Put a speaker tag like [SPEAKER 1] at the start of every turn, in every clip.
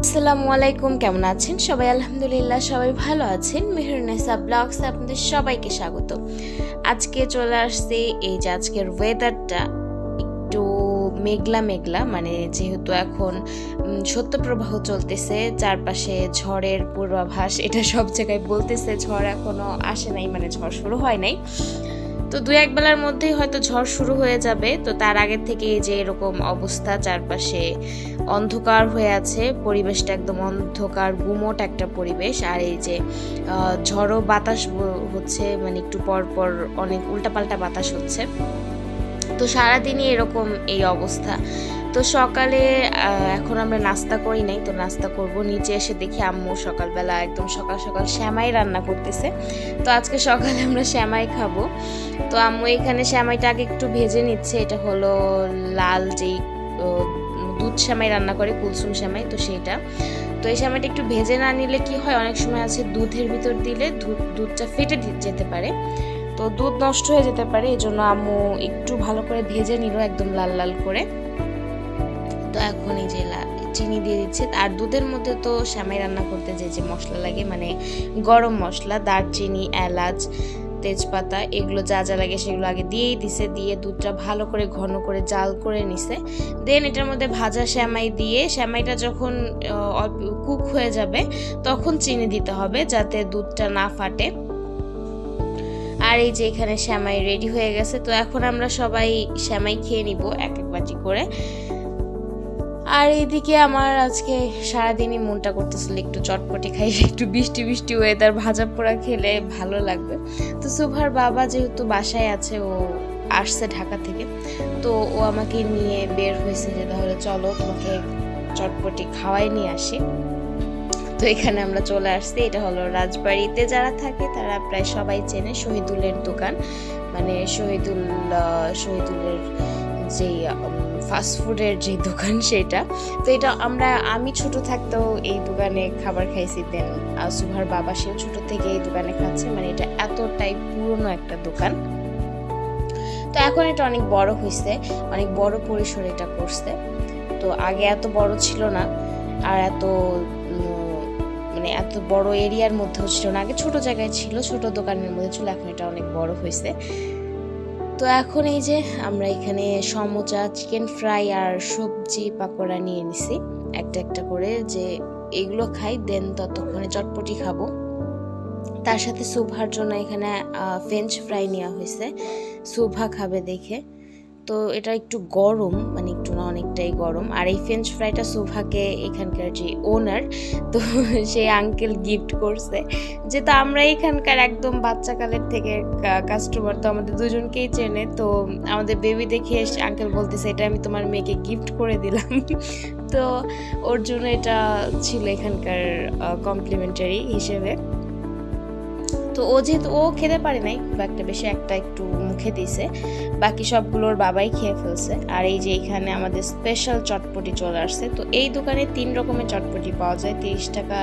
[SPEAKER 1] আসসালামু আলাইকুম, কেমন আছেন সবাই? আলহামদুলিল্লাহ সবাই ভালো আছেন। মেহেরুন্নেসা ব্লগসে আপনাদের সবাইকে স্বাগত। আজকে চলে আসছি, এই যে আজকের ওয়েদারটা একটু মেঘলা মেঘলা, মানে যেহেতু এখন শৈত্যপ্রবাহ চলতেছে, চারপাশে ঝড়ের পূর্বাভাস, এটা সব জায়গায় বলতেছে। ঝড় এখনো আসে নাই, মানে ঝড় শুরু হয় নাই, তো দুই এক বেলার মধ্যেই হয়তো ঝড় শুরু হয়ে যাবে। তো তার আগের থেকে যে এরকম অবস্থা, চারপাশে অন্ধকার হয়ে আছে, পরিবেশটা একদম অন্ধকার গুমোট একটা পরিবেশ। আর এই যে ঝড়ো বাতাস হচ্ছে, মানে একটু পর পর অনেক উল্টাপাল্টা বাতাস হচ্ছে। তো সারাদিনই এরকম এই অবস্থা। তো সকালে এখন আমরা নাস্তা করি নাই, তো নাস্তা করব। নিচে এসে দেখি আম্মু সকালবেলা একদম সকাল সকাল শ্যামাই রান্না করতেছে। তো আজকে সকালে আমরা শ্যামাই খাবো। তো আম্মু এখানে শ্যামাইটা আগে একটু ভেজে নিচ্ছে। এটা হলো লাল যেই দুধ শ্যামাই রান্না করে, কুলসুম শ্যামাই, তো সেইটা। তো এই শ্যামাইটা একটু ভেজে না নিলে কি হয়, অনেক সময় আছে দুধের ভিতর দিলে দুধটা ফেটে যেতে পারে, তো দুধ নষ্ট হয়ে যেতে পারে। এই জন্য আম্মু একটু ভালো করে ভেজে নিল, একদম লাল লাল করে। তো এখন এই যে চিনি দিয়ে দিচ্ছে। আর দুধের মধ্যে তো শ্যামাই রান্না করতে যে মশলা লাগে, মানে গরম মশলা, দারচিনি, এলাচ, তেজপাতা, এগুলো যা যা লাগে সেগুলো আগে দিয়েই দিছে। দিয়ে দুধটা ভালো করে ঘন করে জাল করে নিছে। দেন এটার মধ্যে ভাজা শ্যামাই দিয়ে, শ্যামাইটা যখন কুক হয়ে যাবে তখন চিনি দিতে হবে, যাতে দুধটা না ফাটে। আর এই যে এখানে শ্যামাই রেডি হয়ে গেছে। তো এখন আমরা সবাই শ্যামাই খেয়ে নিব এক এক বাটি করে। আর এইদিকে আমার আজকে সারাদিনই মনটা করতেছিল একটু চটপটি খাই, একটু বৃষ্টি বৃষ্টি ওয়েদার, ভাজা পোড়া খেলে ভালো লাগবে। তো সুভার বাবা যেহেতু বাসায় আছে, ও আসছে ঢাকা থেকে, তো ও আমাকে নিয়ে বের হয়েছে যে তাহলে চলো তোমাকে চটপটি খাওয়াই নিয়ে আসি। তো এখানে আমরা চলে আসছি। এটা হলো রাজবাড়িতে যারা থাকে তারা প্রায় সবাই চেনে, শহীদুলের দোকান, মানে শহীদুলের যে ফাস্টফুডের যে দোকান সেটা। তো এটা আমি ছোট থাকতেও এই দোকানে খাবার খাইছি। দেন সুভার বাবা, সেও ছোট থেকে এই দোকানে খাচ্ছে, মানে এটা এতটাই পুরনো একটা দোকান। তো এখন এটা অনেক বড় হয়েছে, অনেক বড় পরিসরে এটা করছে। তো আগে এত বড় ছিল না, আর মানে এত বড় এরিয়ার মধ্যেও ছিল না। আগে ছোট জায়গায় ছিল, ছোট দোকানের মধ্যে ছিল, এখন এটা অনেক বড় হয়েছে। তো এখন এই যে আমরা এখানে সমোচা, চিকেন ফ্রাই আর সবজি পাকোড়া নিয়ে নিছি একটা একটা করে, যে এগুলো খাই। দেন ততক্ষণে চটপটি খাবো। তার সাথে সুভার জন্য এখানে ফ্রেঞ্চ ফ্রাই নেওয়া হয়েছে, সুভা খাবে দেখে। তো এটা একটু গরম, মানে একটু না অনেকটাই গরম। আর এই ফ্রেঞ্চ ফ্রাইটা সুভাকে এখানকার যে ওনার, তো সেই আঙ্কেল গিফট করছে। যেহেতু আমরা এখানকার একদম বাচ্চাকালের থেকে কাস্টমার, তো আমাদের দুজনকেই চেনে। তো আমাদের বেবি দেখে আঙ্কেল বলতেছে এটা আমি তোমার মেয়েকে গিফট করে দিলাম। তো ওর জন্য এটা ছিল এখানকার কমপ্লিমেন্টারি হিসেবে। তো ও যেহেতু ও খেতে পারে নাই খুব একটা বেশি, একটা একটু মুখে দিয়েছে, বাকি সবগুলোর বাবাই খেয়ে ফেলছে। আর এই যে এখানে আমাদের স্পেশাল চটপটি চলে আসছে। তো এই দোকানে 3 রকমের চটপটি পাওয়া যায়। 30 টাকা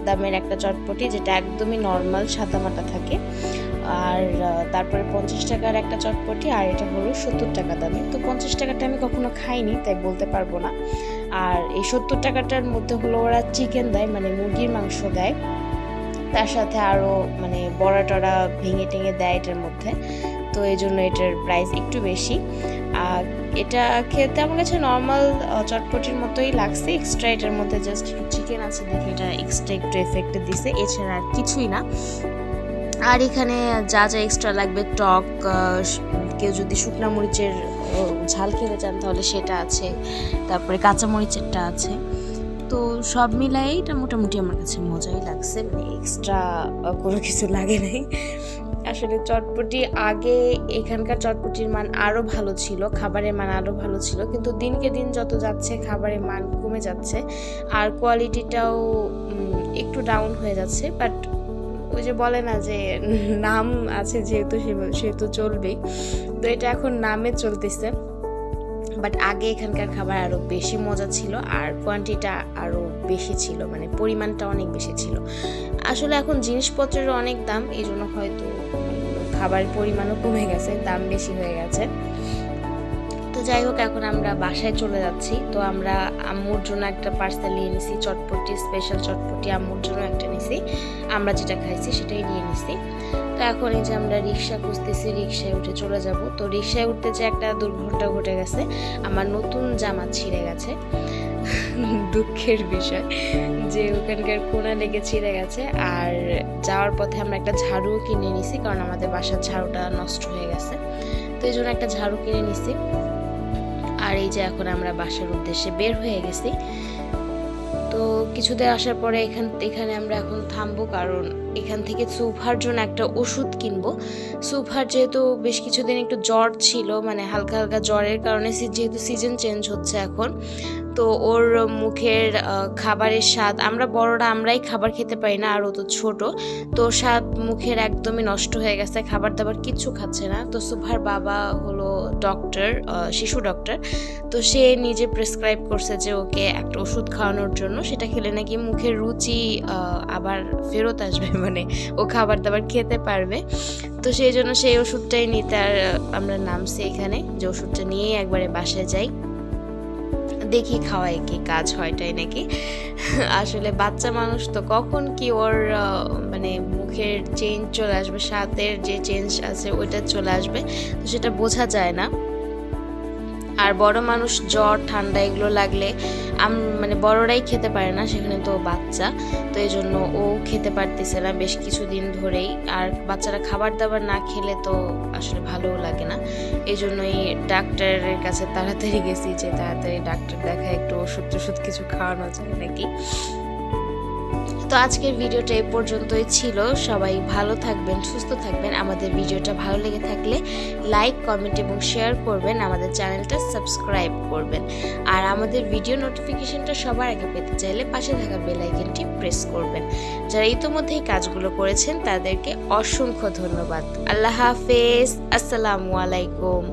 [SPEAKER 1] দামের একটা চটপটি, যেটা একদমই নর্মাল সাদামাটা থাকে। আর তারপরে 50 টাকার একটা চটপটি, আর এটা হলো 70 টাকা দামে। তো 50 টাকাটা আমি কখনো খাইনি, তাই বলতে পারবো না। আর এই 70 টাকাটার মধ্যে হলো ওরা চিকেন দেয়, মানে মুরগির মাংস দেয়, তার সাথে আরও মানে বড়া টড়া ভেঙে টেঙে দেয় এটার মধ্যে। তো এই জন্য এটার প্রাইস একটু বেশি। আর এটা খেতে আমার কাছে নর্মাল চটপটির মতোই লাগছে, এক্সট্রা এটার মধ্যে জাস্ট একটু চিকেন আছে দেখে এটা এক্সট্রা একটু এফেক্ট দিছে, এছাড়া আর কিছুই না। আর এখানে যা যা এক্সট্রা লাগবে, টক, কেউ যদি শুকনা মরিচের ঝাল খেতে চান তাহলে সেটা আছে, তারপরে কাঁচা মরিচেরটা আছে। তো সব মিলাই এটা মোটামুটি আমার কাছে মজাই লাগছে, মানে এক্সট্রা কোনো কিছু লাগে নাই। আসলে চটপটি আগে এখানকার চটপটির মান আরও ভালো ছিল, খাবারের মান আরও ভালো ছিল, কিন্তু দিনকে দিন যত যাচ্ছে খাবারের মান কমে যাচ্ছে, আর কোয়ালিটিটাও একটু ডাউন হয়ে যাচ্ছে। বাট ওই যে বলে না যে নাম আছে যেহেতু সেহেতু চলবেই, তো এটা এখন নামে চলতেছে। বাট আগে এখানকার খাবার আরও বেশি মজা ছিল, আর কোয়ান্টিটিটা আরও বেশি ছিল, মানে পরিমাণটা অনেক বেশি ছিল। আসলে এখন জিনিসপত্রেরও অনেক দাম, এই জন্য হয়তো খাবারের পরিমাণও কমে গেছে, দাম বেশি হয়ে গেছে। তো যাই হোক, এখন আমরা বাসায় চলে যাচ্ছি। তো আমরা আম্মুর জন্য একটা পার্সেল নিয়ে নিছি, চটপটি, স্পেশাল চটপটি আম্মুর জন্য একটা নিছি, আমরা যেটা খাইছি সেটাই নিয়ে নিছি। তো এখন এই যে আমরা রিক্সা খুঁজতেছি, রিক্সায় উঠে চলে যাব। তো রিক্সায় উঠতে যে একটা দুর্ঘটনা ঘটে গেছে, আমার নতুন জামা ছিঁড়ে গেছে। দুঃখের বিষয় যে ওখানকার কোনা লেগে ছিঁড়ে গেছে। আর যাওয়ার পথে আমরা একটা ঝাড়ুও কিনে নিছি, কারণ আমাদের বাসার ঝাড়ুটা নষ্ট হয়ে গেছে। তো এই জন্য একটা ঝাড়ু কিনে নিছি। আর এই যে এখন আমরা বাসার উদ্দেশ্যে বের হয়ে গেছি। তো কিছুদিন আসার পরে এখানে আমরা এখন থামবো, কারণ এখান থেকে সুফার জন্য একটা ওষুধ কিনবো। সুফার যেহেতু বেশ কিছুদিন একটু জ্বর ছিল, মানে হালকা হালকা জ্বরের কারণে, যেহেতু সিজন চেঞ্জ হচ্ছে এখন, তো ওর মুখের খাবারের স্বাদ, আমরা বড়রা আমরাই খাবার খেতে পারি না, আর ও তো ছোট, তো স্বাদ মুখের একদমই নষ্ট হয়ে গেছে, খাবার দাবার কিচ্ছু খাচ্ছে না। তো সুফার বাবা হলো ডক্টর, শিশু ডক্টর, তো সে নিজে প্রেসক্রাইব করছে যে ওকে একটা ওষুধ খাওয়ানোর জন্য, সেটা খেলে নাকি মুখের রুচি আবার ফেরত আসবে, মানে ও খাবার দাবার খেতে পারবে। তো সেই জন্য সেই ওষুধটাই নিতে আর আমরা নামছি এখানে, যে ওষুধটা নিয়ে একবারে বাসায় যাই, দেখি খাওয়াই কি কাজ হয়টাই নাকি। আসলে বাচ্চা মানুষ তো কখন কি ওর মানে মুখের চেঞ্জ চলে আসবে, স্বাদের যে চেঞ্জ আছে ওইটা চলে আসবে, তো সেটা বোঝা যায় না। আর বড় মানুষ জ্বর ঠান্ডা এগুলো লাগলে মানে বড়রাই খেতে পারে না, সেখানে তো বাচ্চা, তো এই জন্য ও খেতে পারতেছে না বেশ কিছুদিন ধরেই। আর বাচ্চারা খাবার দাবার না খেলে তো আসলে ভালোও লাগে না, এই জন্যই ডাক্তারের কাছে তাড়াতাড়ি গেছি, যে তাড়াতাড়ি ডাক্তার দেখায় একটু ওষুধ টষুধ কিছু খাওয়ানো যায় নাকি। তো আজকের ভিডিওটা এই পর্যন্তই ছিল। সবাই ভালো থাকবেন, সুস্থ থাকবেন। আমাদের ভিডিওটা ভালো লেগে থাকলে লাইক, কমেন্ট এবং শেয়ার করবেন, আমাদের চ্যানেলটা সাবস্ক্রাইব করবেন। আর আমাদের ভিডিও নোটিফিকেশনটা সবার আগে পেতে চাইলে পাশে থাকা বেল আইকনটি প্রেস করবেন। যারা ইতোমধ্যে এই কাজগুলো করেছেন তাদেরকে অসংখ্য ধন্যবাদ। আল্লাহ হাফেজ, আসসালামু আলাইকুম।